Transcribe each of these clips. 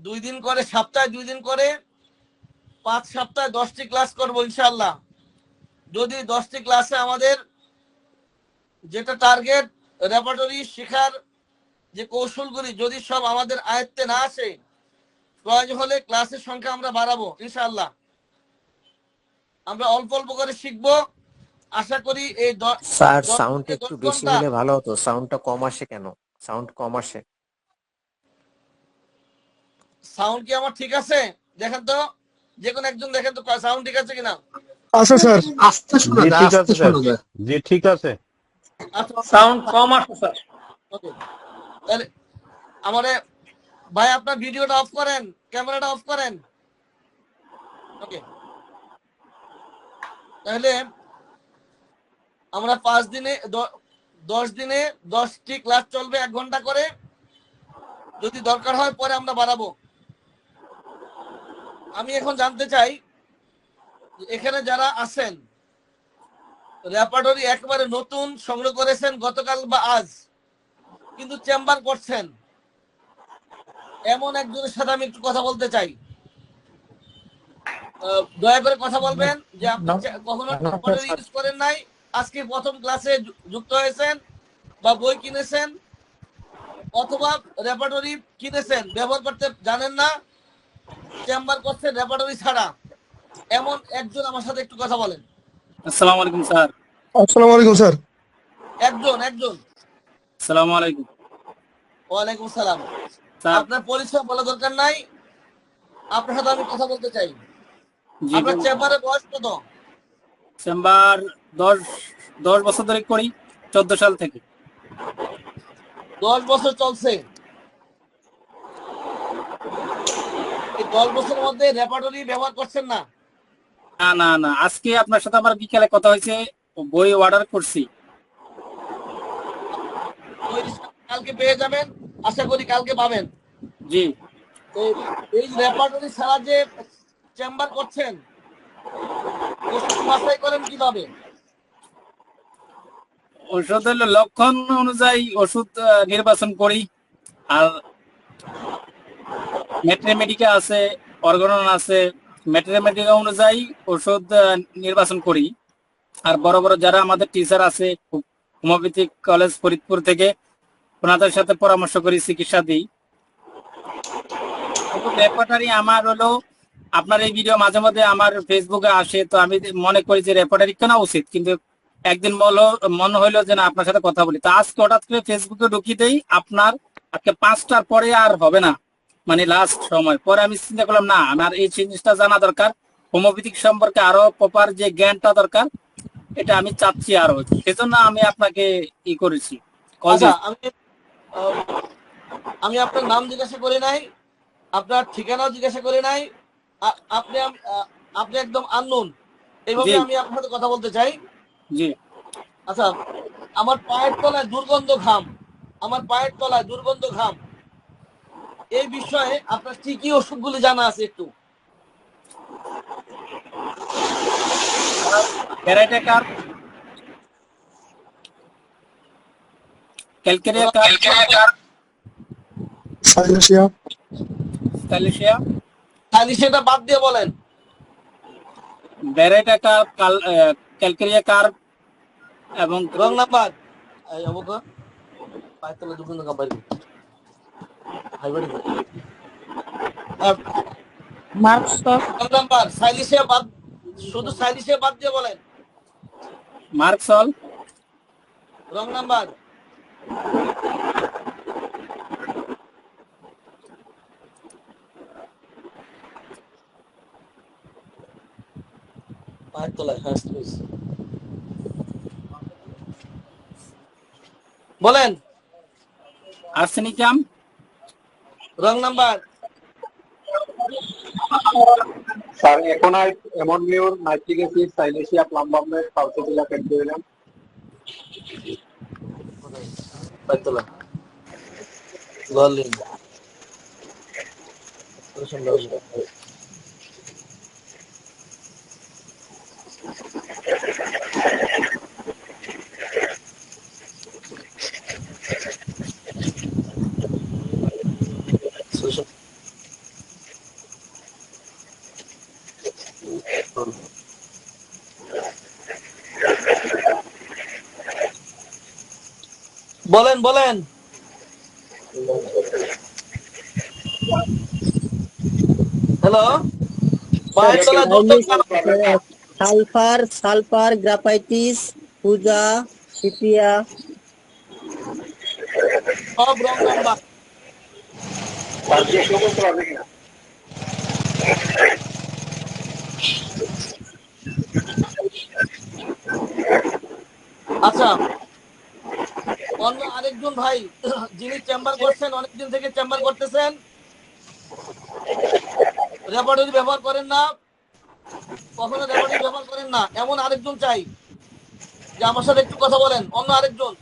2 দিন করে, সপ্তাহে 2 দিন করে 5 সপ্তাহে 10টি ক্লাস করব ইনশাআল্লাহ। যদি 10টি ক্লাসে আমাদের যেটা টার্গেট, রেপার্টরি শেখার যে কৌশলগুলি যদি সব আমাদের আয়ত্তে না আসে, প্রয়োজন হলে ক্লাসের সংখ্যা আমরা বাড়াবো ইনশাআল্লাহ। আমরা অল্প অল্প করে শিখবো। আশা করি এই স্যার সাউন্ড 10 একটু বেশি ঘন্টা। হলে ভালো হতো, সাউন্ডটা কম আসে কেন? সাউন্ড কম আসে। সাউন্ড কি আমার ঠিক আছে? দেখেন তো, যে কোনো একজন দেখেন তো সাউন্ড ঠিক আছে কিনা। আচ্ছা স্যার, আস্তে শোনা জি যায়, ঠিক আস্তে আছে স্যার, শোনা যায়। জি ঠিক আছে। আচ্ছা, সাউন্ড কম আসছে স্যার। ওকে, তাহলে আমারে ভাই আপনার ভিডিওটা অফ করেন, ক্যামেরাটা অফ করেন। ওকে, তাহলে আমরা 5 দিনে 10 দিনে 10টি ক্লাস চলবে, 1 ঘন্টা করে। যদি দরকার হয় পরে আমরা বাড়াবো। আমি এখন জানতে চাই এখানে যারা আছেন, রেপার্টরি একেবারে নতুন সংগ্রহ করেছেন গতকাল বা আজ, কিন্তু চেম্বার করছেন, এমন একজনের সাথে আমি একটু কথা বলতে চাই। দয়া করে কথা বলবেন যে আপনি কখনো রেপার্টরি ইউজ করেন নাই, আজকে প্রথম ক্লাসে যুক্ত হয়েছেন, বা বই কিনেছেন, অথবা রেপার্টরি কিনেছেন ব্যবহার করতে জানেন না, চেম্বার করছেন রেপার্টরি ছাড়া, এমন একজন আমার সাথে একটু কথা বলেন। আসসালামু আলাইকুম স্যার। আসসালামু আলাইকুম স্যার। একজন। আসসালামু আলাইকুম ওয়ালাইকুম সালাম। স্যার। আপনার পরিচয় বলা দরকার নাই, আপনার সাথে আমি কথা বলতে চাই। জি আপনার চেম্বারের বয়স কত? চেম্বার 10 বছর ধরে করি, 14 সাল থেকে। 10 বছর চলছে। এই 10 বছরের মধ্যে রেপার্টরি ব্যবহার করছেন না? না না না, আজকে আপনার সাথে আমার বিকালে কথা হয়েছে, বই অর্ডার করছি। বই কালকে পেয়ে যাবেন, আশা করি কালকে পাবেন। জি। এই রেপার্টরি ছাড়া যে চেম্বার করছেন, ওষুধ বাছাই করেন কিভাবে? ওষুধ হলো লক্ষণ অনুযায়ী ওষুধ নির্বাচন করি। আর ম্যাট্রেমেটিকা আছে, অর্গানন আছে, ম্যাট্রেমেটিকা অনুযায়ী ওষুধ নির্বাচন করি। আর বড় বড় যারা আমাদের টিচার আছে হোমিওপ্যাথিক কলেজ ফরিদপুর থেকে, ওনাদের সাথে পরামর্শ করি, চিকিৎসা দিই। রেপার্টারি আমার হলো, আপনার এই ভিডিও মাঝে মাঝে আমার ফেসবুকে আসে, তো আমি মনে করি যে রেপার্টারি কেনা উচিত, কিন্তু একদিন মনে হইলো যে না আপনার সাথে কথা বলি, তো আজকে হঠাৎ করে ফেসবুকে ঢুকিয়ে দেই আপনার, আজকে 5টার পরে আর হবে না, মানে লাস্ট সময়। পরে আমি চিন্তা করলাম না, আমার এই জিনিসটা জানা দরকার, হোমিওপ্যাথিক সম্পর্কে আরো প্রপার যে জ্ঞানটা দরকার, এটা আমি চাচ্ছি আরো, সেজন্য আমি আপনাকে ই করেছি, কল আচ্ছা, দিয়েছি। আমি আপনার নাম জিজ্ঞাসা করি নাই, আপনার ঠিকানাও জিজ্ঞাসা করি নাই। আপনি আপনি একদম আননোন, এইভাবে জি আমি আপনার সাথে কথা বলতে চাই। জি। আচ্ছা, আমার পায়ের তলায় দুর্গন্ধ ঘাম, আমার পায়ের তলায় দুর্গন্ধ ঘাম, এই বিষয়ে আপনার কি কি ওষুধগুলি জানা আছে একটু? প্যারাটাকার, ক্যালকেরিয়া কার, সাইলেশিয়া। স্টাইলিশিয়া, খালি সেটা বাদ দিয়ে বলেন। ব্যারাটাকার, ক্যালকেরিয়া কার এবং রং নাম্বার পায়ের তলায় দুর্গন্ধ ঘাম বাইরে মার্কসল, রং নাম্বার সাইলিশিয়া বাদ, শুধু সাইলিশিয়া বাদ দিয়ে বলেন। মার্কসল, রং নাম্বার পায়ের তলায়, হ্যাঁ বলেন। আর্সেনিকাম, রং নাম্বার স্যার এখন আর অ্যামোনিয়াম নাইট্রিক অ্যাসিড সাইলেশিয়া প্লাম্বামের পালসেটিলা পেন্টোইলাম পায়ের তলায় গলিন বলেন বলেন। হ্যালো, পায়ের তলায় দুধ কেন? সালফার, গ্রাফাইটিস, পূজা, সিপিয়া। সব রং নাম্বার। স্যার প্রশ্ন করতে পারবে কিনা? আচ্ছা, অন্য আরেকজন ভাই যিনি চেম্বার করছেন, অনেকদিন থেকে চেম্বার করতেছেন, রেপার্টরি ব্যবহার করেন না, কখনো রেপার্টরি ব্যবহার করেন না, এমন আরেকজন চাই যে আমার সাথে একটু কথা বলেন। অন্য আরেকজন।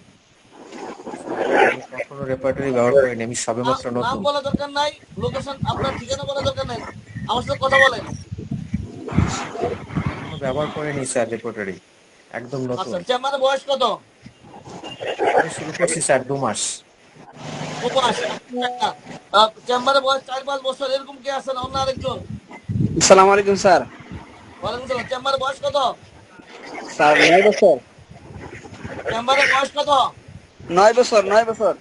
আমি কখনো রেপার্টরি ব্যবহার করিনি, আমি সবেমাত্র নাম নতুন। বলা দরকার নাই, লোকেশন আপনার ঠিকানা বলা দরকার নাই, আমার সাথে কথা বলেন। কখনো ব্যবহার করিনি স্যার রেপার্টরি, একদম নতুন। আচ্ছা, চেম্বারের বয়স কত? সবে শুরু করছি স্যার, 2 মাস। 2 মাস। চেম্বারে বয়স 4-5 বছর এরকম কে আছেন? অন্য আরেকজন। আসসালামু আলাইকুম স্যার। ওয়ালাইকুম সালাম। চেম্বারের বয়স কত? স্যার 9 বছর। চেম্বারের বয়স কত? 9 বছর 9 বছর।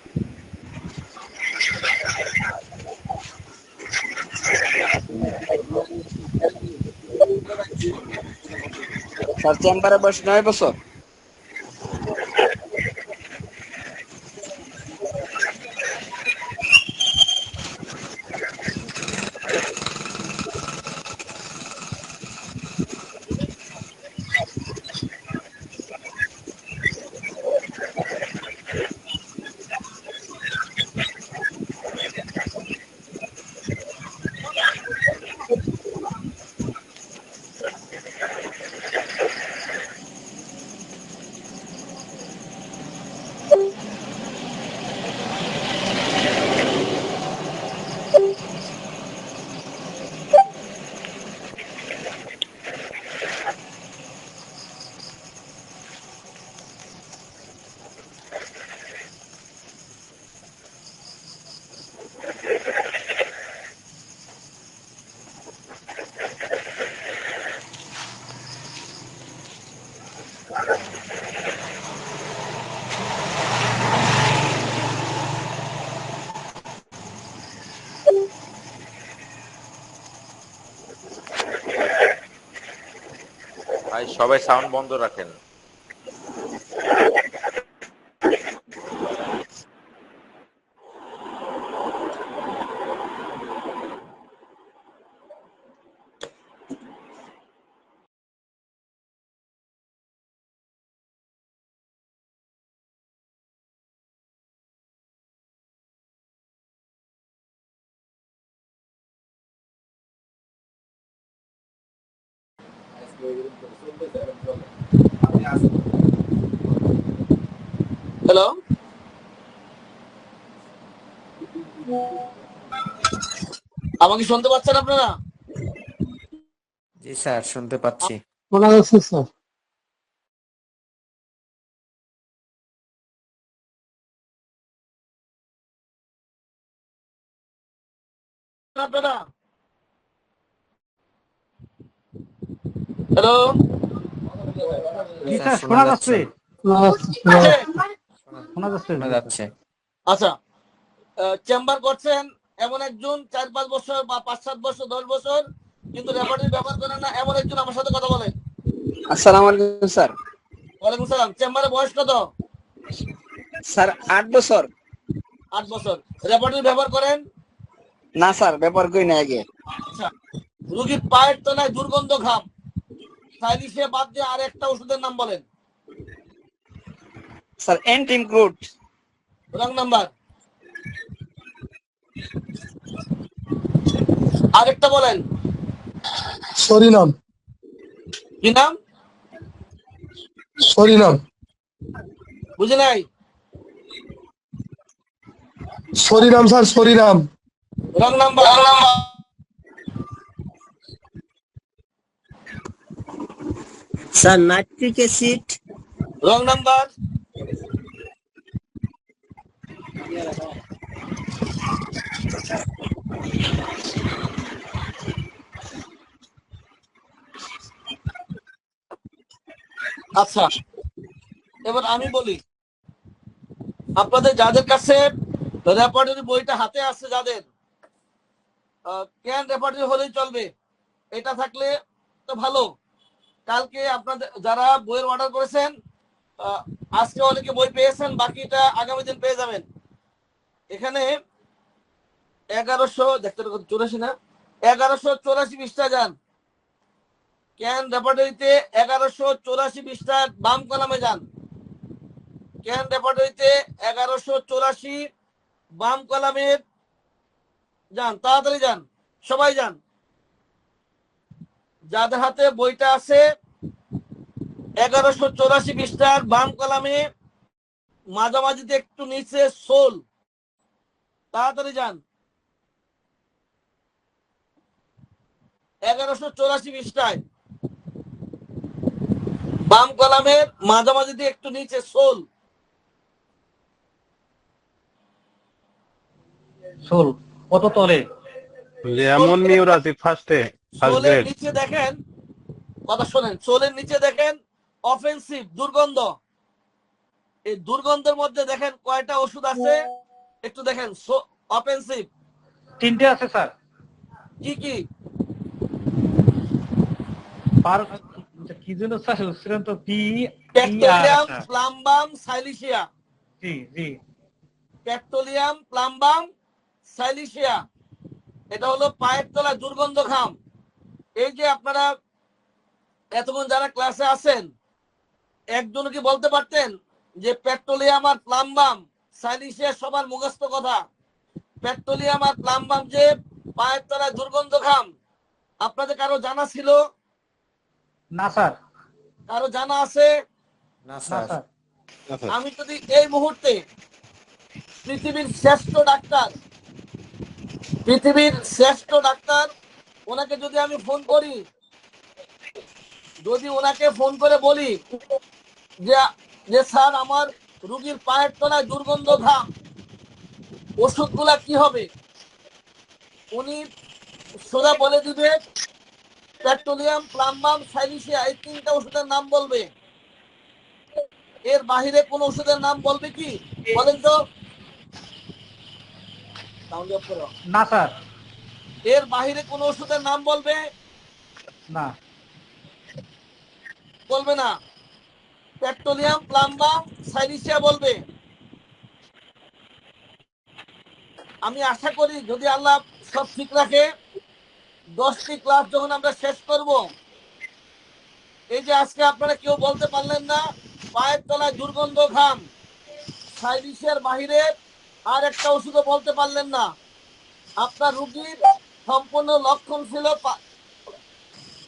স্যার চেম্বারে বয়স 9 বছর। ভাই সবাই সাউন্ড বন্ধ রাখেন। হ্যালো, আমাকে শুনতে পাচ্ছেন আপনারা? জি স্যার, শুনতে পাচ্ছি। শোনা যাচ্ছে স্যার। আপনারা হ্যালো, স্যার শোনা যাচ্ছে, শোনা যাচ্ছে। আচ্ছা, চেম্বার করছেন এমন একজন 4-5 বছর বা 5-7 বছর 10 বছর কিন্তু রেপার্টরি ব্যবহার করেন না, এমন একজন আমার সাথে কথা বলেন। আসসালামু আলাইকুম স্যার। ওয়ালাইকুম সালাম। চেম্বারের বয়স কত? স্যার 8 বছর। 8 বছর। রেপার্টরি ব্যবহার করেন? না স্যার, ব্যবহার করি না আগে। আচ্ছা, রুগীর পায়ের তলায় দুর্গন্ধ ঘাম, সাইলিশিয়া বাদ দিয়ে আর একটা ওষুধের নাম বলেন। স্যার এন্টিমক্রুট। Wrong number. আরেকটা বলেন। সরিনাম। কি নাম? সরিনাম। বুঝি নাই। সরিনাম স্যার, সরিনাম। Wrong number. Sir nitric acid. Wrong number. আচ্ছা, এবার আমি বলি, আপনাদের যাদের কাছে রেপার্টরি বইটা হাতে আছে, যাদের ক্যান রেপার্টরি হলেই চলবে, এটা থাকলে তো ভালো। কালকে আপনাদের যারা বইয়ের অর্ডার করেছেন, আজকে অনেকে বই পেয়েছেন, বাকিটা আগামী দিন পেয়ে যাবেন। এখানে 1184 না 1184 পৃষ্ঠা যান, ক্যান রেপার্টরিতে 1184 পৃষ্ঠার বাম কলামে যান। ক্যান রেপার্টরিতে 1184 বাম কলামে যান, তাড়াতাড়ি যান, সবাই যান। যাদের হাতে বইটা আছে 1184 পৃষ্ঠার বাম কলামে মাঝামাঝিতে একটু নিচে সোল, তাড়াতাড়ি যান। 1184 পৃষ্ঠায় বাম কলামের মাঝামাঝিতে একটু নিচে সোল, সোল কত তলে? যেমন মিউর আছে ফার্স্টে ফার্স্ট সোলের গ্রেড। নিচে দেখেন, কথা শোনেন, সোলের নিচে দেখেন অফেন্সিভ, দুর্গন্ধ। এই দুর্গন্ধের মধ্যে দেখেন কয়টা ওষুধ আছে, একটু দেখেন। অফেন্সিভ 3টে আছে স্যার। কি কি? কি যেন স্যার ছিলেন তো, পেট্রোলিয়াম, প্লাম্বাম, সাইলিশিয়া। জি জি, পেট্রোলিয়াম, প্লাম্বাম, সাইলিশিয়া, এটা হলো পায়ের তলায় দুর্গন্ধ ঘাম। এই যে আপনারা এতক্ষণ যারা ক্লাসে আছেন, একজন কি বলতে পারতেন যে পেট্রোলিয়াম আর প্লাম্বাম সাইলিশিয়া সবার মুখস্থ কথা? পেট্রোলিয়াম আর প্লাম্বাম যে পায়ের তলায় দুর্গন্ধ ঘাম, আপনাদের কারো জানা ছিল? না স্যার। কারো জানা আছে? না স্যার। আমি যদি এই মুহূর্তে পৃথিবীর শ্রেষ্ঠ ডাক্তার ওনাকে যদি আমি ফোন করি, যদি ওনাকে ফোন করে বলি যে স্যার আমার রুগীর পায়ের তলায় দুর্গন্ধ ঘাম, ওষুধগুলা কি হবে, উনি সোজা বলে দিবে পেট্রোলিয়াম, প্লাম্বাম, সাইলিশিয়া, এই 3টা ওষুধের নাম বলবে। এর বাহিরে কোন ওষুধের নাম বলবে কি বলেন তো? না স্যার। এর বাহিরে কোন ওষুধের নাম বলবে? না, বলবে না। পেট্রোলিয়াম, প্লাম্বাম, সাইলিশিয়া বলবে। আমি আশা করি যদি আল্লাহ সব ঠিক রাখে, 10টি ক্লাস যখন আমরা শেষ করব, এই যে আজকে আপনারা কেউ বলতে পারলেন না পায়ের তলায় দুর্গন্ধ ঘাম, সাইলিশিয়ার বাহিরে আর একটা ওষুধও বলতে পারলেন না, আপনার রুগীর সম্পূর্ণ লক্ষণ ছিল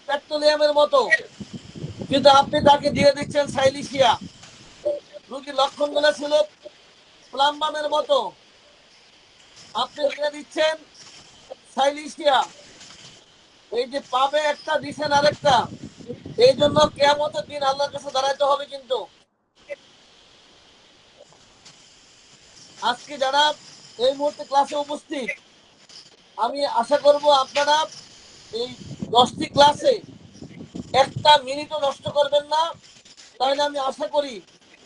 পেট্রোলিয়ামের মতো, কিন্তু আপনি তাকে দিয়ে দিচ্ছেন সাইলিশিয়া। রুগীর লক্ষণগুলো ছিল প্লাম্বামের মতো, আপনি দিয়ে দিচ্ছেন সাইলিশিয়া। এই যে পাবে একটা, দিচ্ছেন আরেকটা। এই জন্য কিয়ামতের দিন আল্লাহর কাছে দাঁড়াইতে হবে। কিন্তু আজকে যারা এই মুহূর্তে ক্লাসে উপস্থিত, আমি আশা করব আপনারা এই 10টি ক্লাসে একটা মিনিটও নষ্ট করবেন না। তাহলে আমি আশা করি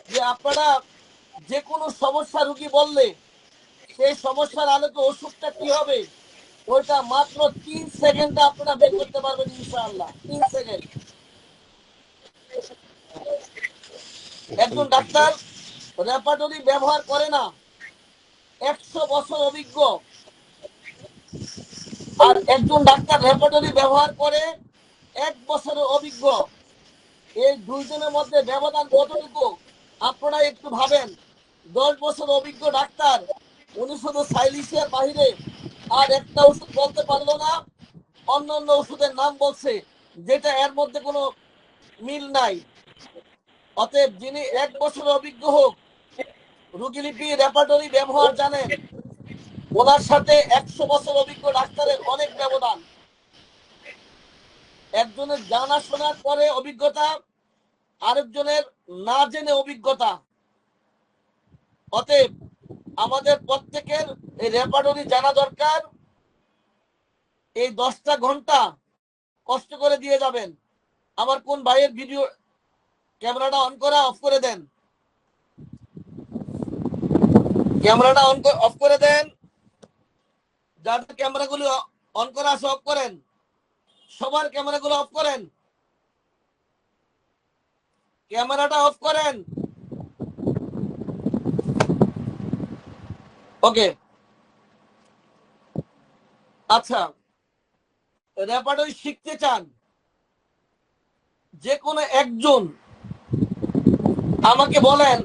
যে আপনারা যে কোনো সমস্যা রুগী বললে সেই সমস্যার আলোকে ওষুধটা কি হবে ওইটা মাত্র 3 সেকেন্ডে আপনারা বের করতে পারবেন ইনশাআল্লাহ। 3 সেকেন্ড। একজন ডাক্তার রেপার্টরি ব্যবহার করে না, 100 বছর অভিজ্ঞ, আর একজন ডাক্তার রেপার্টরি ব্যবহার করে 1 বছরের অভিজ্ঞ। এই দুইজনের মধ্যে ব্যবধান কতটুকু আপনারা একটু ভাবেন। 10 বছর অভিজ্ঞ ডাক্তার, উনি শুধু সাইলিশিয়ার বাহিরে আর একটা ওষুধ বলতে পারলো না, অন্যান্য ওষুধের নাম বলছে, যেটা এর মধ্যে কোনো মিল নাই। অতএব যিনি 1 বছর অভিজ্ঞ হোক, রুগীলিপি রেপার্টরি ব্যবহার জানেন, ওনার সাথে 100 বছর অভিজ্ঞ ডাক্তারের অনেক ব্যবধান। একজনের জানা শোনার পরে অভিজ্ঞতা, আরেকজনের না জেনে অভিজ্ঞতা। অতএব আমাদের প্রত্যেকের এই রেপার্টরি জানা দরকার। এই 10টা ঘন্টা কষ্ট করে দিয়ে যাবেন। আমার কোন ভাইয়ের ভিডিও ক্যামেরাটা অন করা, অফ করে দেন। ক্যামেরাটা অফ করে দেন। যাদের ক্যামেরাগুলো অন করা আছে অফ করেন, সবার ক্যামেরাগুলো অফ করেন, ক্যামেরাটা অফ করেন। ওকে, আচ্ছা, রেপার্টরি শিখতে চান যে কোনো একজন আমাকে বলেন,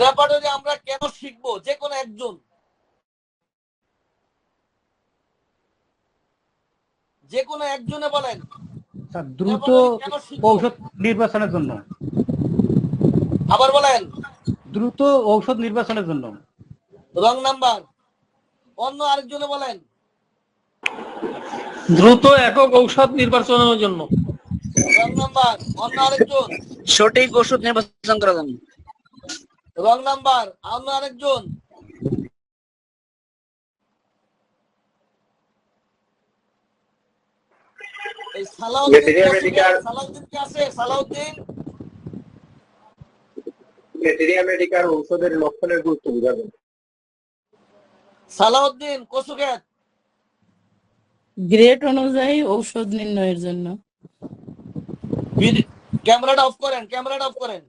রেপার্টরি আমরা কেন শিখবো? যে কোনো একজন, যে কোনো একজনে বলেন স্যার দ্রুত রেপার্টরি কেন শিখবো? ঔষধ নির্বাচনের জন্য। আবার বলেন। দ্রুত ঔষধ নির্বাচনের জন্য। Wrong number. অন্য আরেকজনে বলেন। দ্রুত একক ঔষধ নির্বাচনের জন্য। Wrong number. অন্য আরেকজন। সঠিক ওষুধ নির্বাচন করার জন্য। Wrong number. অন্য আরেকজন। এই সালাউদ্দিন কে আছে? সালাউদ্দিন ব্যাকটেরিয়া মেডিকার ঔষধের লক্ষণের গুরুত্ব বুঝাবেন। সালাউদ্দিন কসুক্ষেত। গ্রেড অনুযায়ী ঔষধ নির্ণয়ের জন্য। ক্যামেরাটা অফ করেন, ক্যামেরাটা অফ করেন।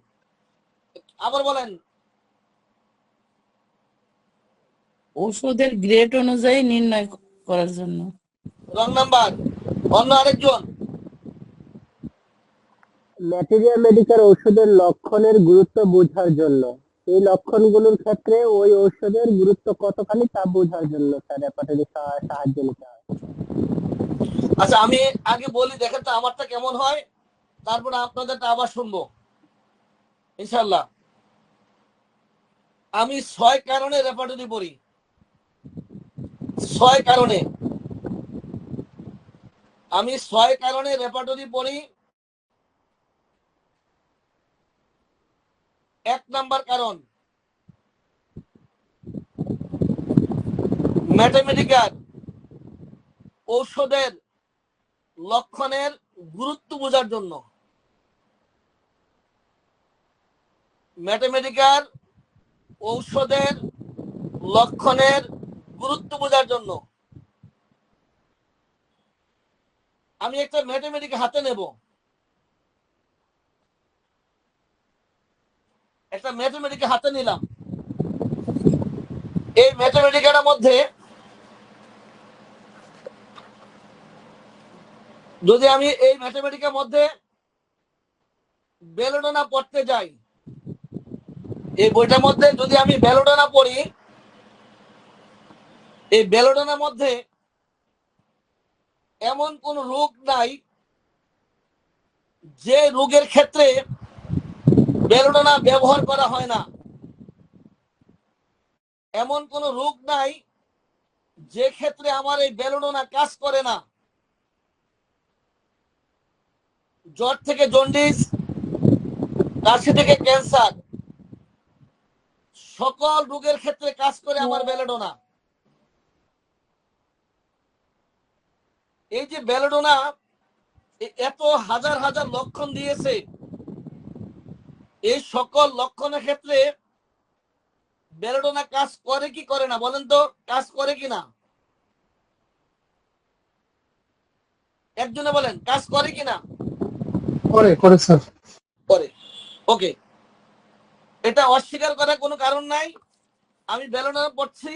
আবার বলেন। ঔষধের গ্রেড অনুযায়ী নির্ণয় করার জন্য। Wrong number. অন্য আরেকজন। ম্যাটেরিয়া মেডিকেল ঔষধের লক্ষণের গুরুত্ব বোঝার জন্য। এই লক্ষণগুলোর ক্ষেত্রে ওই ঔষধের গুরুত্ব কতখানি তা বোঝার জন্য স্যার রেপার্টরি সাহায্য নিতে হয়। আচ্ছা, আমি আগে বলি, দেখেন তো আমারটা কেমন হয়, তারপরে আপনাদেরটা আবার শুনবো ইনশাল্লাহ। আমি 6 কারণে রেপার্টরি পড়ি। 6 কারণে আমি 6 কারণে রেপার্টরি পড়ি। 1 নাম্বার কারণ, ম্যাথমেটিক্যাল ঔষধের লক্ষণের গুরুত্ব বোঝার জন্য। ম্যাথমেটিক্যাল ঔষধের লক্ষণের গুরুত্ব বোঝার জন্য আমি একটা ম্যাথমেটিক হাতে নেব। একটা ম্যাথমেটিক হাতে নিলাম। এই ম্যাথমেটিকের মধ্যে যদি আমি এই ম্যাথমেটিকের মধ্যে বেলোডোনা পড়তে যাই, এই বইটার মধ্যে যদি আমি বেলোডোনা পড়ি, এই বেলোডোনার মধ্যে এমন কোন রোগ নাই যে রোগের ক্ষেত্রে বেলোডোনা ব্যবহার করা হয় না। এমন কোন রোগ নাই যে ক্ষেত্রে আমার এই বেলোডোনা কাজ করে না। জ্বর থেকে জন্ডিস, কাশি থেকে ক্যান্সার, সকল রোগের ক্ষেত্রে কাজ করে আমার বেলোডোনা। এই যে বেলোডোনা এত হাজার হাজার লক্ষণ দিয়েছে, এই সকল লক্ষণের ক্ষেত্রে বেলোডোনা কাজ করে কি করে না বলেন তো? কাজ করে কি না? একজনে বলেন, কাজ করে কি না? করে স্যার। করে। ওকে, এটা অস্বীকার করার কোনো কারণ নাই। আমি বেলোডোনা পড়ছি,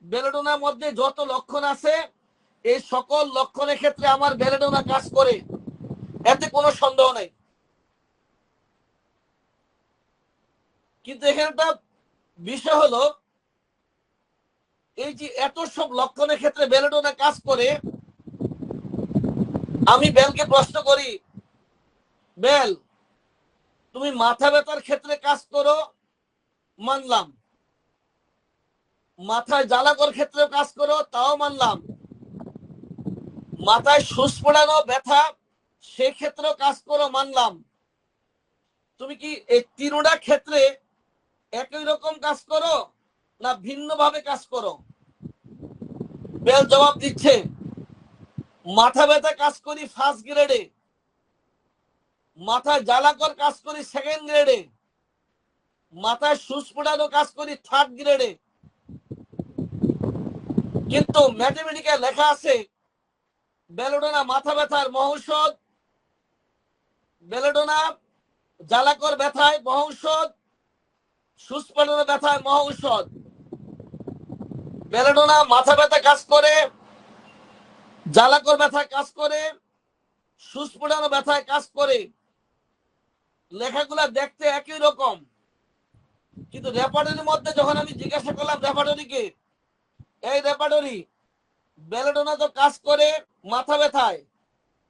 বেলোডোনার মধ্যে যত লক্ষণ আছে এই সকল লক্ষণের ক্ষেত্রে আমার বেলোডোনা কাজ করে, এতে কোনো সন্দেহ নেই। কিন্তু এখানে একটা বিষয় হলো, এই যে এত সব লক্ষণের ক্ষেত্রে বেলোডোনা কাজ করে, আমি বেলকে প্রশ্ন করি, বেল তুমি মাথা ব্যথার ক্ষেত্রে কাজ করো, মানলাম। মাথায় জ্বালাকর ক্ষেত্রে কাজ করো, তাও মানলাম। মাথায় সুচ পড়ানো ব্যথা সেই ক্ষেত্রেও কাজ করো, মানলাম। তুমি কি এই তিনটা ক্ষেত্রে একই রকম কাজ করো না ভিন্নভাবে কাজ করো? বেল জবাব দিচ্ছে, মাথা ব্যথা কাজ করি ফার্স্ট গ্রেডে, মাথায় জ্বালাকর কাজ করি সেকেন্ড গ্রেডে, মাথায় সুচ পড়ানো কাজ করি থার্ড গ্রেডে, কিন্তু ম্যাথমেটিক্যাল লেখা আছে বেলোডোনা মাথা ব্যথার মহৌষধ, বেলোডোনা জ্বালাকর ব্যথায় মহৌষধ, সুস্পটন ব্যথায় মহৌষধ। বেলোডোনা মাথা ব্যথা কাজ করে, জ্বালাকর ব্যথায় কাজ করে, সুস্ফুটানো ব্যথায় কাজ করে। লেখাগুলা দেখতে একই রকম, কিন্তু রেপার্টরির মধ্যে যখন আমি জিজ্ঞাসা করলাম রেপার্টরিকে, এই রেপার্টরি বেলোডোনা তো কাজ করে মাথা ব্যথায়,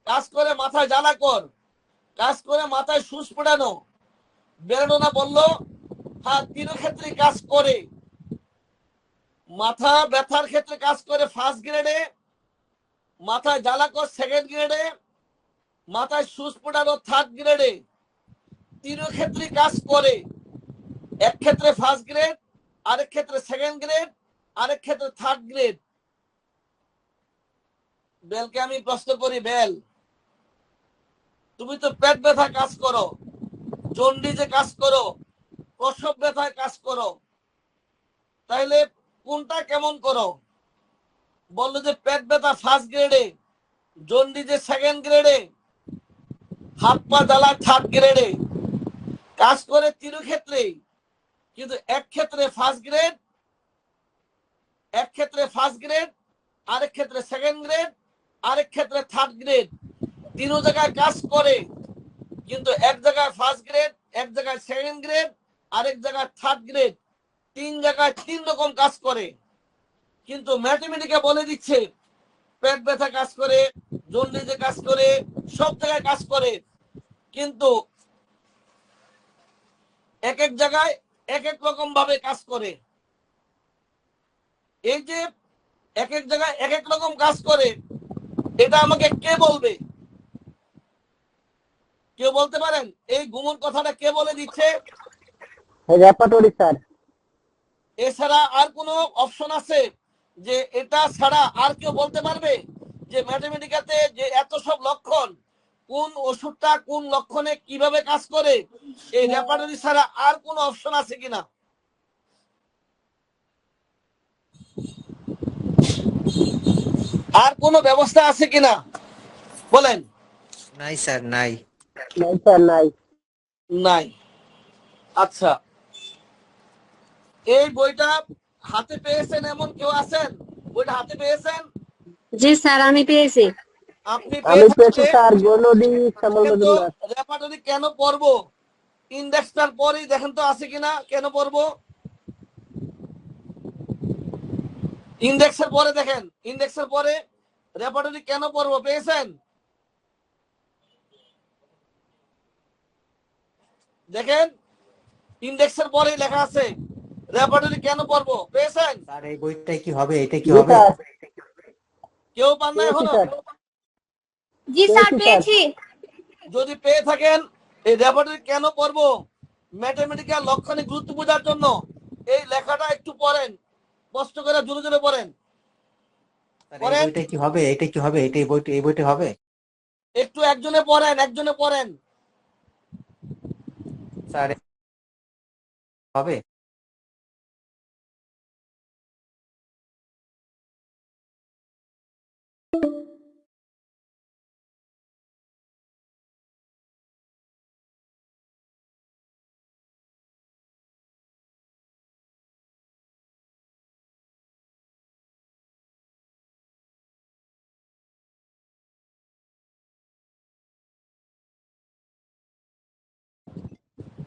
কাজ করে মাথায় জ্বালাকর, কাজ করে মাথায় সুস্ফুটানো। বেলোডোনা বলল হ্যাঁ তিন ক্ষেত্রে কাজ করে। মাথা ব্যথার ক্ষেত্রে কাজ করে ফার্স্ট গ্রেডে, মাথায় জ্বালাকর সেকেন্ড গ্রেডে, মাথায় সুস্ফুটানো থার্ড গ্রেডে। তিন ক্ষেত্রে কাজ করে, এক ক্ষেত্রে ফার্স্ট গ্রেড, আরেক ক্ষেত্রে সেকেন্ড গ্রেড, আরেক ক্ষেত্রে থার্ড গ্রেড। বেলকে আমি প্রশ্ন করি, বেল তুমি তো পেট ব্যথা কাজ করো, জন্ডিসে কাজ করো, প্রসব ব্যথায় কাজ করো, তাইলে কোনটা কেমন করো? বললো যে পেট ব্যথা ফার্স্ট গ্রেডে, জন্ডিসে সেকেন্ড গ্রেডে, হাত পা জ্বালা থার্ড গ্রেডে। কাজ করে তিন ক্ষেত্রেই, কিন্তু এক ক্ষেত্রে ফার্স্ট গ্রেড, এক ক্ষেত্রে ফার্স্ট গ্রেড, আরেক ক্ষেত্রে সেকেন্ড গ্রেড, আরেক ক্ষেত্রে থার্ড গ্রেড। তিন জায়গায় কাজ করে, কিন্তু এক জায়গায় ফার্স্ট গ্রেড, এক জায়গায় সেকেন্ড গ্রেড, আরেক জায়গায় থার্ড গ্রেড। তিন জায়গায় তিন রকম কাজ করে। কিন্তু ম্যাথমেটিকে বলে দিচ্ছে পেট ব্যথা কাজ করে, জন্ডিসে কাজ করে, সব জায়গায় কাজ করে, কিন্তু এক এক জায়গায় এক এক রকম ভাবে কাজ করে। এই যে এক এক জায়গায় এক এক রকম কাজ করে, এটা আমাকে কে বলবে? কেউ বলতে পারেন এই গুমন কথাটা কে বলে দিচ্ছে? Repertory sir. এছাড়া আর কোনো অপশন আছে যে এটা ছাড়া আর কেউ বলতে পারবে যে ম্যাথমেটিক্যাতে যে এত সব লক্ষণ, কোন ওষুধটা কোন লক্ষণে কিভাবে কাজ করে, এই রেপার্টরি ছাড়া আর কোনো অপশন আছে কিনা? আর কোনো ব্যবস্থা আছে কিনা বলেন? নাই স্যার, নাই। নাই স্যার, নাই। নাই। আচ্ছা, এই বইটা হাতে পেয়েছেন এমন কেউ আছেন? বইটা হাতে পেয়েছেন? জি স্যার, আমি পেয়েছি। আপনি আমি পেয়েছি পেয়ে স্যার, গণডি শ্যামল মজুমদার। রেপার্টরি কেন পড়বো? ইন্ডেক্সটার পরেই দেখেন তো আছে কিনা। কেন পড়বো? ইন্ডেক্সের পরে দেখেন, ইন্ডেক্সের পরে রেপার্টরি কেন পড়বো পেয়েছেন? দেখেন ইন্ডেক্সের পরেই লেখা আছে রেপার্টরি কেন পড়বো, পেয়েছেন? স্যার এই বইটাই কি হবে? এটা কি জি হবে? স্যার, কেউ পান না পেয়েছি এখনো? স্যার। জি স্যার, পেয়েছি স্যার। পেয়েছি। যদি পেয়ে থাকেন এই রেপার্টরি কেন পড়বো, ম্যাথমেটিক্যাল লক্ষণে গুরুত্ব বোঝার জন্য এই লেখাটা একটু পড়েন, কষ্ট করে জোরে জোরে পড়েন। স্যার এই বইটা কি হবে? এটা কি হবে? এটা এই বইটা হবে? একটু একজনে পড়েন, একজনে পড়েন। স্যার হবে?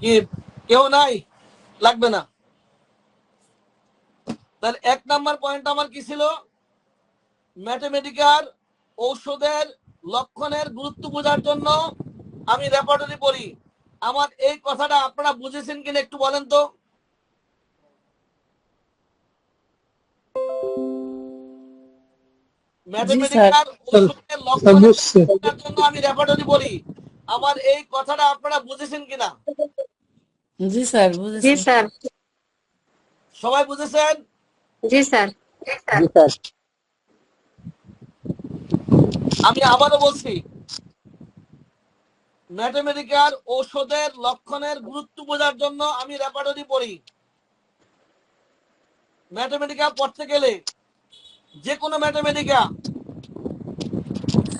কি কেউ নাই? লাগবে না। তাহলে এক নাম্বার পয়েন্ট আমার কি ছিল? ম্যাথমেটিক্যাল ঔষধের লক্ষণের গুরুত্ব বোঝার জন্য আমি রেপার্টরি পড়ি। আমার এই কথাটা আপনারা বুঝেছেন কিনা একটু বলেন তো? ম্যাথমেটিক্যাল ঔষধের লক্ষণের বোঝার জন্য আমি রেপার্টরি পড়ি। আমার এই কথাটা আপনারা বুঝেছেন কিনা? জি স্যার, জি বুঝেছি। স্যার। সবাই বুঝেছেন? জি স্যার। জি স্যার। আমি আবারও বলছি, ম্যাথমেটিক্যাল ঔষধের লক্ষণের গুরুত্ব বোঝার জন্য আমি রেপার্টরি পড়ি। ম্যাথমেটিক্যাল পড়তে গেলে যে কোনো ম্যাথমেটিকা,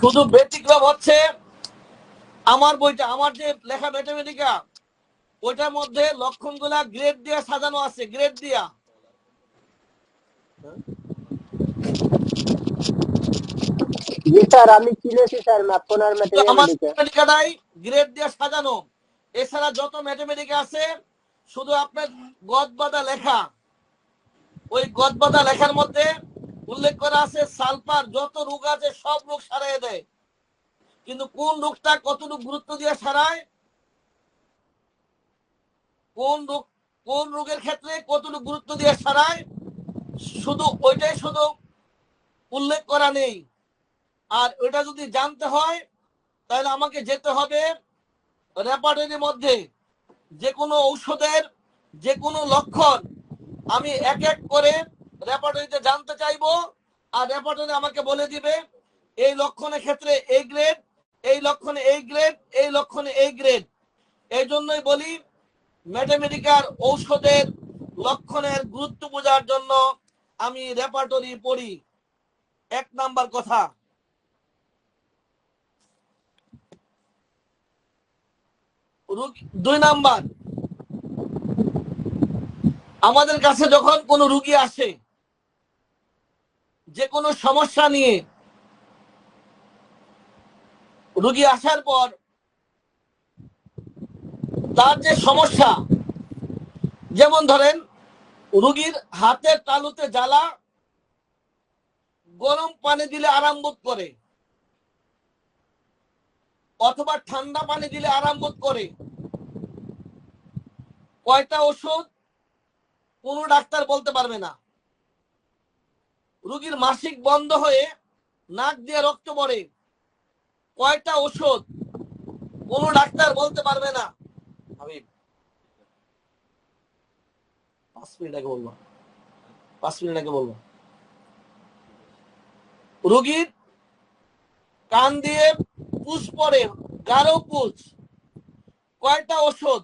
শুধু ব্যতিক্রম হচ্ছে আমার বইটা, আমার যে লেখা ম্যাথমেটিকা ওইটার মধ্যে লক্ষণগুলা গ্রেড দিয়ে সাজানো আছে, গ্রেড দিয়া। জি স্যার, আমি চিনেছি স্যার আপনার আমার ম্যাথমেটিকা। ম্যাথমেটিকাটাই গ্রেড দিয়ে সাজানো। এছাড়া যত ম্যাথমেটিকা আছে শুধু আপনার গদবাদা লেখা, ওই গদবাদা লেখার মধ্যে উল্লেখ করা আছে সালফার যত রোগ আছে সব রোগ সারাই দেয়, কিন্তু কোন রোগটা কতটুকু গুরুত্ব দিয়ে সারায়, কোন রোগের ক্ষেত্রে কতটুকু গুরুত্ব দিয়ে সারায়, শুধু ওইটাই শুধু উল্লেখ করা নেই। আর ওইটা যদি জানতে হয় তাহলে আমাকে যেতে হবে রেপার্টরির মধ্যে, যে কোনো ঔষধের যে কোনো লক্ষণ আমি এক এক করে রেপার্টরিতে জানতে চাইবো, আর রেপার্টরি আমাকে বলে দিবে এই লক্ষণের ক্ষেত্রে এই গ্রেড, এই লক্ষণে এই গ্রেড, এই লক্ষণে এই গ্রেড। এই জন্যই বলি ম্যাথমেটিকার ঔষধের লক্ষণের গুরুত্ব বোঝার জন্য আমি রেপার্টরি পড়ি, 1 নাম্বার কথা। দুই নাম্বার, আমাদের কাছে যখন কোনো রুগী আসে যে কোনো সমস্যা নিয়ে, রুগী আসার পর তার যে সমস্যা, যেমন ধরেন রুগীর হাতের তালুতে জ্বালা, গরম পানি দিলে আরাম বোধ করে অথবা ঠান্ডা পানি দিলে আরাম বোধ করে। কয়টা ওষুধ কোনো ডাক্তার বলতে পারবে না। রুগীর মাসিক বন্ধ হয়ে নাক দিয়ে রক্ত পড়ে, কয়টা ওষুধ কোনো ডাক্তার বলতে পারবে না। আমি 5 মিনিট আগে বলবো, 5 মিনিট আগে বলবো। রুগীর কান দিয়ে পুষ পড়ে, গাঢ় পুষ, কয়টা ওষুধ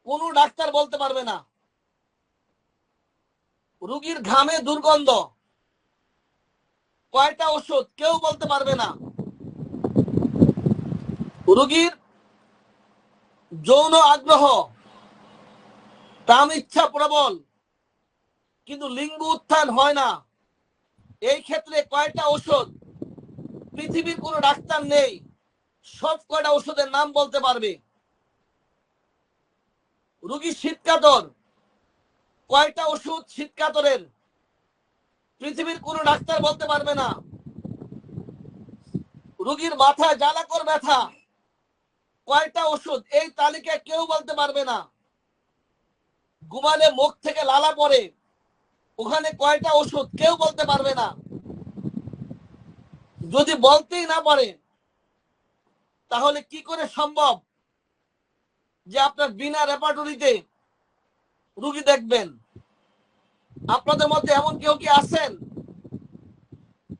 কোনো ডাক্তার বলতে পারবে না। রুগীর ঘামে দুর্গন্ধ, কয়টা ওষুধ কেউ বলতে পারবে না। রুগীর যৌন আগ্রহ, কাম ইচ্ছা প্রবল, কিন্তু লিঙ্গ উত্থান হয় না, এই ক্ষেত্রে কয়টা ওষুধ পৃথিবীর কোনো ডাক্তার নেই সব কয়টা ওষুধের নাম বলতে পারবে। রুগী শীতকাতর, কয়টা ওষুধ শীতকাতরের পৃথিবীর কোনো ডাক্তার বলতে পারবে না। রুগীর মাথায় জ্বালাকর ব্যথা, কয়টা ওষুধ এই তালিকায় কেউ বলতে পারবে না। ঘুমালে মুখ থেকে লালা পড়ে, ওখানে কয়টা ওষুধ কেউ বলতে পারবে না। যদি বলতেই না পারে তাহলে কি করে সম্ভব যে আপনার বিনা রেপার্টরিতে রুগী দেখবেন? আপনাদের মধ্যে এমন কেউ কি আছেন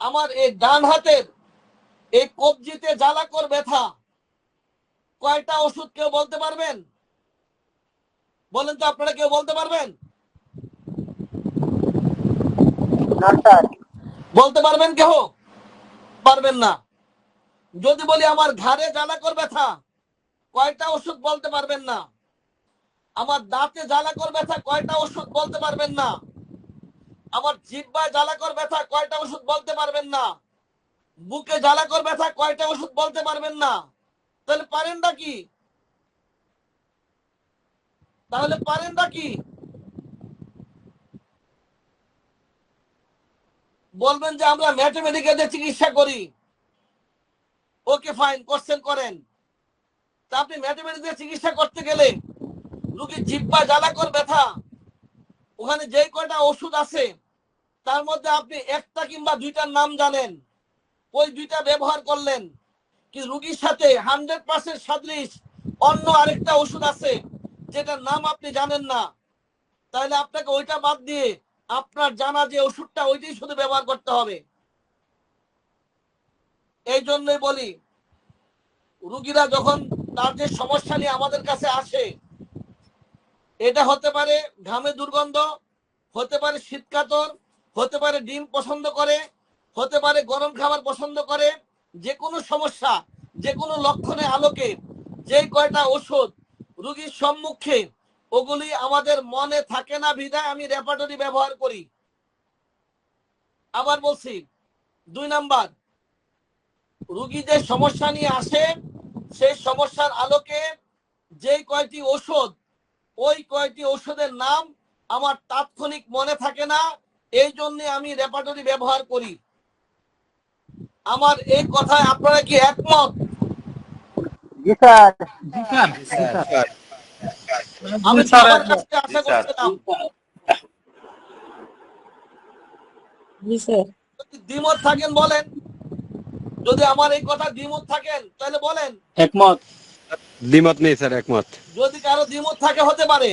আমার এই ডান হাতের এই কবজিতে জ্বালাকর ব্যথা, কয়টা ওষুধ কেউ বলতে পারবেন? বলেন তো, আপনারা কেউ বলতে পারবেন? বলতে পারবেন কেউ? পারবেন না। যদি বলি আমার ঘাড়ে জ্বালাকর ব্যথা, কয়টা ওষুধ বলতে পারবেন না। আমার দাঁতে জ্বালাকর ব্যথা, কয়টা ওষুধ বলতে পারবেন না। আমার জিহ্বায় জ্বালাকর ব্যথা, কয়টা ওষুধ বলতে পারবেন না। বুকে জ্বালাকর ব্যথা, কয়টা ওষুধ বলতে পারবেন না। তাহলে পারেনটা কি? তাহলে পারেনটা কি? বলবেন যে আমরা ম্যাথমেটিক্যালে চিকিৎসা করি। ওকে ফাইন, কোশ্চেন করেন। তা আপনি ম্যাথমেটিক্যালে চিকিৎসা করতে গেলে রোগীর জিহ্বা জ্বালাকর ব্যথা, ওখানে যে কয়টা ওষুধ আছে তার মধ্যে আপনি একটা কিংবা দুইটার নাম জানেন, ওই দুইটা ব্যবহার করলেন, কি রোগীর সাথে 100% সাদৃশ অন্য আরেকটা ওষুধ আছে যেটার নাম আপনি জানেন না, তাহলে আপনাকে ওইটা বাদ দিয়ে আপনার জানা যে ওষুধটা ওইটাই শুধু ব্যবহার করতে হবে। এই জন্যই বলি রোগীরা যখন তার যে সমস্যা নিয়ে আমাদের কাছে আসে, এটা হতে পারে ঘামে দুর্গন্ধ, হতে পারে শীতকাতর, হতে পারে ডিম পছন্দ করে, হতে পারে গরম খাবার পছন্দ করে, যে কোনো সমস্যা, যে কোনো লক্ষণের আলোকে যে কয়টা ওষুধ রোগীর সম্মুখে, ওগুলি আমাদের মনে থাকে না বিধায় আমি রেপার্টরি ব্যবহার করি। আবার বলছি, 2 নাম্বার, রোগী যে সমস্যা নিয়ে আসে সেই সমস্যার আলোকে যে কয়টি ওষুধ, ওই কয়টি ওষুধের নাম আমার তাৎক্ষণিক মনে থাকে না, এই জন্য আমি রেপার্টরি ব্যবহার করি। আমার এই কথায় আপনারা কি একমত? জি স্যার। জি স্যার। স্যার আমি স্যার, সবার একমত। কাছে আশা করছিলাম। জি স্যার। যদি দ্বিমত থাকেন বলেন, যদি আমার এই কথা দ্বিমত থাকেন তাহলে বলেন। একমত। দ্বিমত নেই স্যার, একমত। যদি কারো দ্বিমত থাকে হতে পারে,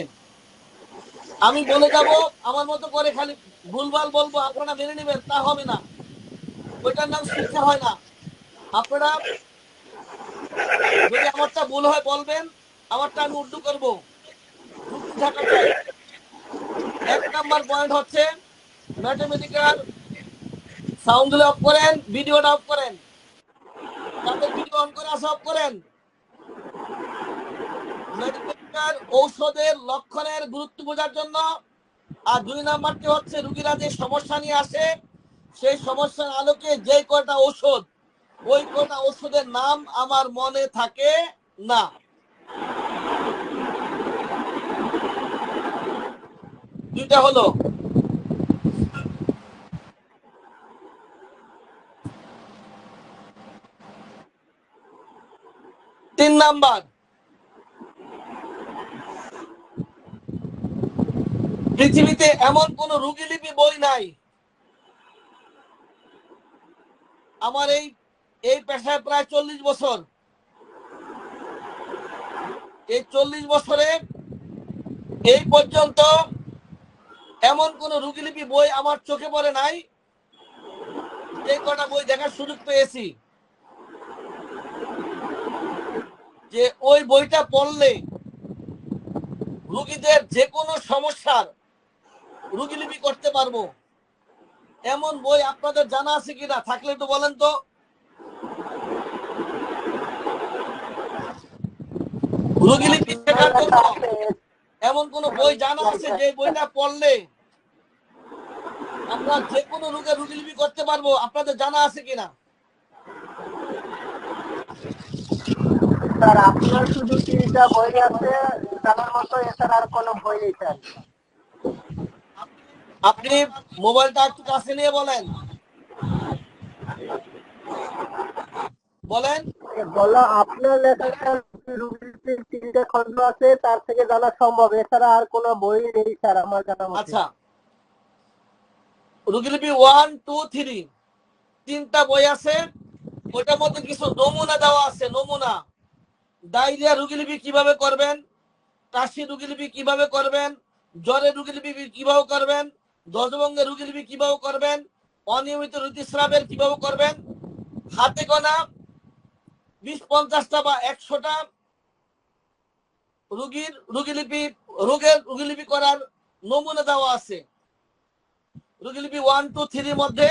আমি বলে যাব আমার মতো করে, খালি ভুলভাল বলবো, আপনারা মেনে নেবেন, তা হবে না। ওইটার নাম শিক্ষা হয় না। আপনারা যদি আমারটা ভুল হয় বলবেন, আমারটা আমি উর্দু করব, যুক্তি থাকা চাই। 1 নাম্বার পয়েন্ট হচ্ছে ম্যাথমেটিক্যাল সাউন্ড অফ করেন, ভিডিওটা অফ করেন, তাদের ভিডিও অন করে আসা অফ করেন। ম্যাথমেটিক্যাল ঔষধের লক্ষণের গুরুত্ব বোঝার জন্য। আর 2 নাম্বারটি হচ্ছে রোগীরা যে সমস্যা নিয়ে আসে সেই সমস্যার আলোকে যে কয়টা ঔষধ, ওই কয়টা ওষুধের নাম আমার মনে থাকে না। দুইটা হলো। 3 নাম্বার, পৃথিবীতে এমন কোন রোগীলিপি বই নাই। আমার এই পেশায় প্রায় 40 বছর। এই 40 বছরে এই পর্যন্ত এমন কোন রোগীলিপি বই আমার চোখে পড়ে নাই। যে কটা বই দেখার সুযোগ পেয়েছি, যে ওই বইটা পড়লে রোগীদের যে কোনো সমস্যার রোগীলিপি করতে পারবো, এমন বই আপনাদের জানা আছে কিনা? থাকলে একটু বলেন তো। রোগীলিপি শেখার জন্য এমন কোন বই জানা আছে যে বইটা পড়লে আমরা যে কোনো রোগের রোগীলিপি করতে পারবো? আপনাদের জানা আছে কিনা? স্যার আপনার শুধু 3টা বই আছে জানার মতো, এছাড়া আর কোনো বই নেই স্যার। আপনি মোবাইলটা একটু কাছে নিয়ে বলেন। বলেন। বলো, আপনার লেখা রুগীর 3টে খণ্ড আছে, তার থেকে জানা সম্ভব, এছাড়া আর কোনো বই নেই স্যার আমার জানা মতে। আচ্ছা, রোগীলিপি 1, 2, 3 3টা বই আছে। ওটার মধ্যে কিছু নমুনা দেওয়া আছে। নমুনা, ডায়রিয়া রোগীলিপি কিভাবে করবেন, কাশি রোগীলিপি কিভাবে করবেন, জ্বরের রোগীলিপি কিভাবে করবেন, ধ্বজভঙ্গের রোগীলিপি কিভাবে করবেন, অনিয়মিত ঋতুস্রাবের কিভাবে করবেন, হাতে গোনা 20-50টা বা 100টা রোগের রোগীলিপি করার নমুনা দেওয়া আছে। রোগীলিপি 1, 2, 3 মধ্যে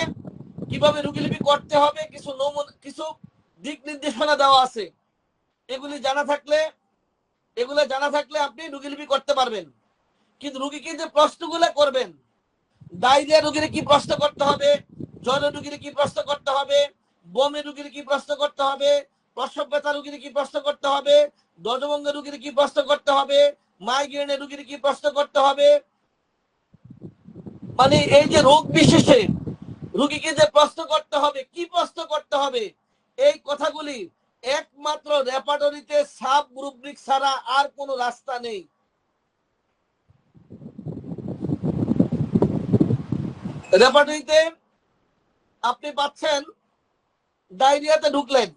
কিভাবে রোগীলিপি করতে হবে কিছু নমুনা, কিছু দিক নির্দেশনা দেওয়া আছে। এগুলো জানা থাকলে আপনি রোগীলিপি করতে পারবেন। কিন্তু রোগীকে যে প্রশ্নগুলো করবেন, ডায়রিয়া রোগীর কি প্রশ্ন করতে হবে, জ্বরের রোগীর কি প্রশ্ন করতে হবে, বমি রোগীর কি প্রশ্ন করতে হবে, প্রসব ব্যথা রোগীর কি প্রশ্ন করতে হবে, ধ্বজভঙ্গের রোগীর কি প্রশ্ন করতে হবে, মাইগ্রেনের রোগীর কি প্রশ্ন করতে হবে, মানে এই যে রোগ বিশেষে রোগীকে যে প্রশ্ন করতে হবে, কি প্রশ্ন করতে হবে, এই কথাগুলি একমাত্র রেপার্টরিতে সাব রুব্রিক ছাড়া আর কোনো রাস্তা নেই। রেপার্টরিতে আপনি পাচ্ছেন, ডায়রিয়াতে ঢুকলেন,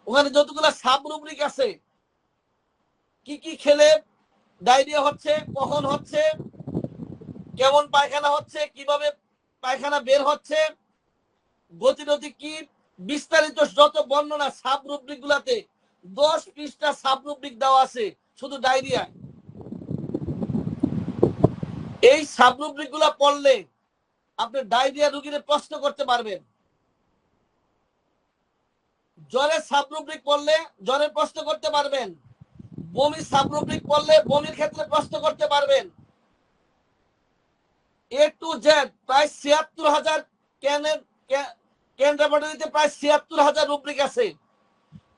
ওখানে যতগুলো সাব রুব্রিক আছে, কি কি খেলে ডায়রিয়া হচ্ছে, কখন হচ্ছে, কেমন পায়খানা হচ্ছে, কিভাবে পায়খানা বের হচ্ছে, গতিরোধী কি, বিস্তারিত যত বর্ণনা সাব রুব্রিক গুলাতে 10 পৃষ্ঠা সাব রুব্রিক দেওয়া আছে শুধু ডায়রিয়া। এই সাব রুব্রিক গুলা পড়লে আপনি ডায়রিয়া রোগীর প্রশ্ন করতে পারবেন, জ্বরের সাবরুব্রিক পড়লে জ্বরের প্রশ্ন করতে পারবেন, বমির সাবরুব্রিক পড়লে বমির ক্ষেত্রে প্রশ্ন করতে পারবেন। এ টু জেড প্রায় ৭৬,০০০ ক্যান রেপার্টরিতে প্রায় ৭৬,০০০ রুব্রিক আছে।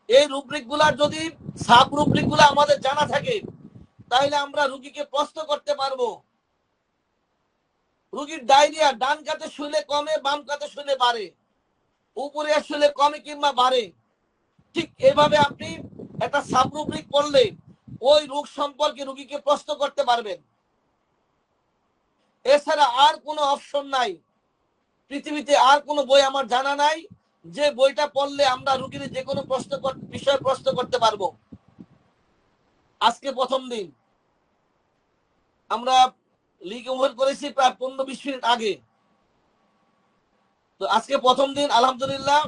এই রুব্রিক গুলা যদি সাব রুব্রিক গুলা আমাদের জানা থাকে তাহলে আমরা রুগীকে প্রশ্ন করতে পারবো। রুগীর ডায়রিয়া ডান কাতে শুলে কমে, বাম কাতে শুলে বাড়ে, উপরে শুলে কমে কিংবা বাড়ে, ঠিক এভাবে আপনি একটা সাব রুব্রিক পড়লে ওই রোগ সম্পর্কে রুগীকে প্রশ্ন করতে পারবেন। এছাড়া আর কোনো অপশন নাই, পৃথিবীতে আর কোনো বই আমার জানা নাই যে বইটা পড়লে আমরা রুগীর যে কোনো বিষয়ে প্রশ্ন করতে পারবো। আজকে প্রথম দিন, আমরা লিগ ওভার করেছি প্রায় 15-20 মিনিট আগে। তো আজকে প্রথম দিন আলহামদুলিল্লাহ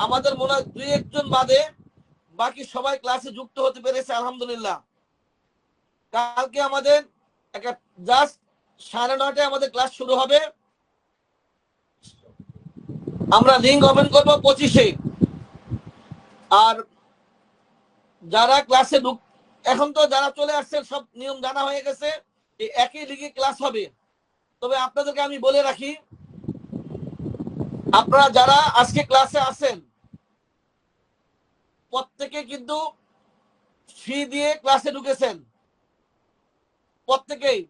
আমাদের মনে হয় 2-1 জন বাদে বাকি সবাই ক্লাসে যুক্ত হতে পেরেছে আলহামদুলিল্লাহ। কালকে আমাদের জাস্ট 9:30টায় আমাদের ক্লাস শুরু হবে। আমরা লিঙ্ক ওপেন করবো 25-এ। আর যারা ক্লাসে এখন তো যারা চলে আসছে সব নিয়ম জানা হয়ে গেছে, এই একই লিগে ক্লাস হবে। তবে আপনাদেরকে আমি বলে রাখি, আপনারা যারা আজকে ক্লাসে আছেন প্রত্যেকে কিন্তু ফি দিয়ে ক্লাসে ঢুকেছেন, প্রত্যেকেই।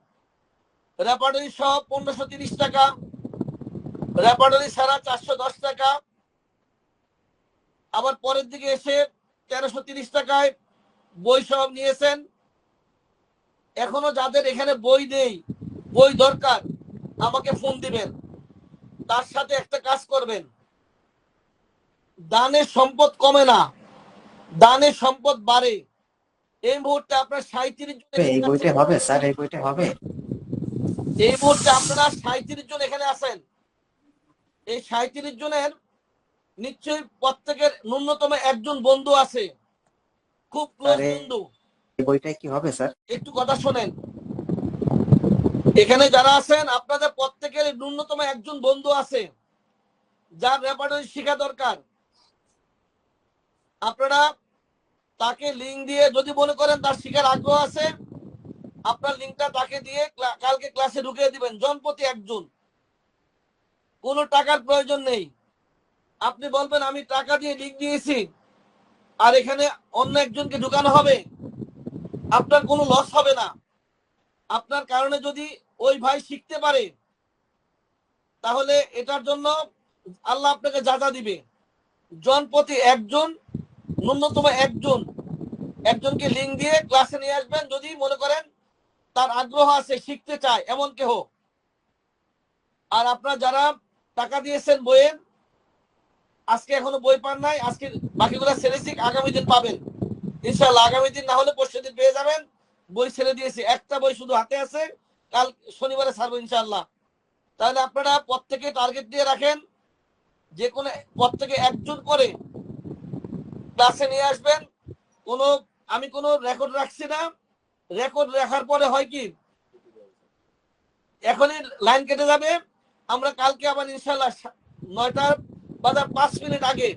রেপার্টরি সহ 1530 টাকা, রেপার্টরি ছাড়া 410 টাকা, আবার পরের দিকে এসে 1330 টাকায় বই সহ নিয়েছেন। এখনো যাদের এখানে বই নেই, বই দরকার, আমাকে ফোন দিবেন। তার সাথে একটা কাজ করবেন, দানের সম্পদ কমে না, দানের সম্পদ বাড়ে। এই মুহূর্তে আপনার 37 জন এই বইটা হবে স্যার, এই বইটা হবে। এই মুহূর্তে আপনারা 37 জন এখানে আছেন। এই 37 জনের নিশ্চয়ই প্রত্যেকের ন্যূনতম একজন বন্ধু আছে, খুব ক্লোজ বন্ধু। এই বইটা কি হবে স্যার? একটু কথা শোনেন, এখানে যারা আছেন আপনাদের প্রত্যেকের ন্যূনতম একজন বন্ধু আছে যার রেপার্টরি শেখা দরকার। আপনারা তাকে লিঙ্ক দিয়ে, যদি মনে করেন তার শেখার আগ্রহ আছে, আপনার লিঙ্কটা তাকে দিয়ে কালকে ক্লাসে ঢুকিয়ে দিবেন। জনপ্রতি একজন, কোনো টাকার প্রয়োজন নেই। আপনি বলবেন আমি টাকা দিয়ে লিঙ্ক দিয়েছি আর এখানে অন্য একজনকে ঢুকানো হবে, আপনার কোনো লস হবে না। আপনার কারণে যদি ওই ভাই শিখতে পারে তাহলে এটার জন্য আল্লাহ আপনাকে যাজা দিবে। জনপ্রতি একজন, ন্যূনতম একজনকে লিঙ্ক দিয়ে ক্লাসে নিয়ে আসবেন যদি মনে করেন তার আগ্রহ আছে, শিখতে চায় এমন কেহ। আর আপনারা যারা টাকা দিয়েছেন বইয়ের, আজকে এখনো বই পান নাই, আজকে বাকিগুলো ছেড়েছি, আগামী দিন পাবেন ইনশাআল্লাহ। আগামী দিন না হলে পরশু দিন পেয়ে যাবেন। বই ছেড়ে দিয়েছি, একটা বই শুধু হাতে আছে, কাল শনিবারে ছাড়বো ইনশাআল্লাহ। তাহলে আপনারা প্রত্যেকে টার্গেট দিয়ে রাখেন, যে কোনো প্রত্যেকে একজন করে ক্লাসে নিয়ে আসবেন। আমি কোনো রেকর্ড রাখছি না, রেকর্ড রাখার পরে হয় কি এখনই লাইন কেটে যাবে। আমরা কালকে আবার ইনশাআল্লাহ 9টা বাজার 5 মিনিট আগে